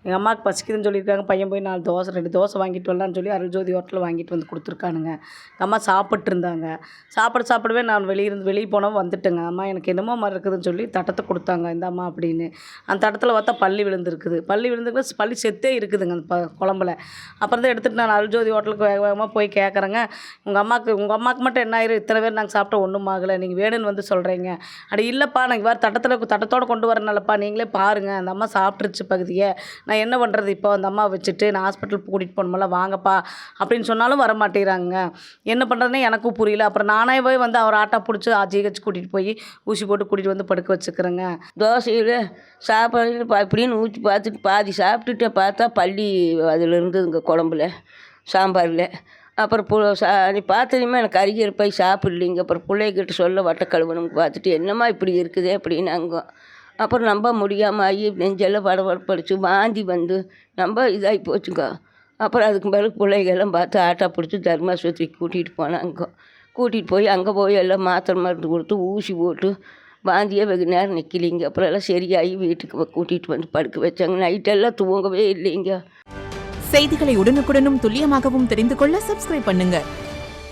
எங்கள் அம்மாவுக்கு பசிக்குதுன்னு சொல்லியிருக்காங்க. பையன் போய் 4 தோசை 2 தோசை வாங்கிட்டு வரலான்னு சொல்லி அருள்ஜோதி ஹோட்டலில் வாங்கிட்டு வந்து கொடுத்துருக்கானுங்க. எங்கள் அம்மா சாப்பிட்ருந்தாங்க. சாப்பிடவே நான் வெளியே போனோம் வந்துட்டேங்க. அம்மா எனக்கு என்னமோ மாதிரி இருக்குதுன்னு சொல்லி தட்டத்தை கொடுத்தாங்க. இந்தாம்மா அப்படின்னு. அந்த தட்டத்தில் பார்த்தா பல்லி விழுந்துருக்குது. பல்லி செத்தே இருக்குதுங்க அந்த குழம்புல. அப்புறம் தான் எடுத்துகிட்டு நான் அருள்ஜோதி ஹோட்டலுக்கு வேக வேகமாக போய் கேட்குறேங்க. உங்கள் அம்மாவுக்கு மட்டும் என்ன ஆயிரும், இத்தனை பேர் நாங்கள் சாப்பிட்ட ஒன்றும் ஆகலை, நீங்கள் வேணும்னு வந்து சொல்கிறீங்க. அட இல்லைப்பா, நாங்கள் வேறு தட்டத்தோடு கொண்டு வரனாலப்பா, நீங்களே பாருங்கள் அந்த அம்மா சாப்பிட்ருச்சு பகுதியை, நான் என்ன பண்ணுறது இப்போ, அந்த அம்மா வச்சுட்டு நான் ஹாஸ்பிட்டலுக்கு கூட்டிகிட்டு போகணுமில்ல, வாங்கப்பா அப்படின்னு சொன்னாலும் வர மாட்டேங்கிறாங்க. என்ன பண்ணுறதுனே எனக்கும் புரியல. அப்புறம் நானே போய் வந்து அவர் ஆட்டோ பிடிச்சி ஜிஹெச் கூட்டிகிட்டு போய் ஊசி போட்டு கூட்டிகிட்டு வந்து படுக்க வச்சுக்கிறேங்க. தோசையில் சாப்பாடு இப்படின்னு ஊற்றி பார்த்துட்டு பாதி சாப்பிட்டுட்டு பார்த்தா பல்லி அதில் இருந்ததுங்க குழம்புல, சாம்பாரில். அப்புறம் நீ பார்த்ததுமே எனக்கு அருகில் போய் சாப்பிட்லிங்க. அப்புறம் பிள்ளைகிட்ட சொல்ல வட்ட கழுவணும்னு பார்த்துட்டு என்னம்மா இப்படி இருக்குது அப்படின்னாங்க. அப்புறம் நம்ப முடியாமல் ஆகி நெஞ்செல்லாம் வடவடப்படிச்சு வாந்தி வந்து ரொம்ப இதாகி போச்சுங்க. அப்புறம் அதுக்கு பிறகு பிள்ளைகள்லாம் பார்த்து ஆட்டோ பிடிச்சி தர்மாஸ்பத்திரிக்கு கூட்டிகிட்டு போனாங்க. கூட்டிகிட்டு போய் அங்கே போய் எல்லாம் மாத்திரை மருந்து கொடுத்து ஊசி போட்டு வாந்தியே வெகு நேரம் நிற்கலிங்க. அப்புறம் எல்லாம் சரியாகி வீட்டுக்கு கூட்டிகிட்டு வந்து படுக்க வச்சாங்க. நைட்டெல்லாம் தூங்கவே இல்லைங்க. செய்திகளை உடனுக்குடனும் துல்லியமாகவும் தெரிந்து கொள்ள சப்ஸ்கிரைப் பண்ணுங்க.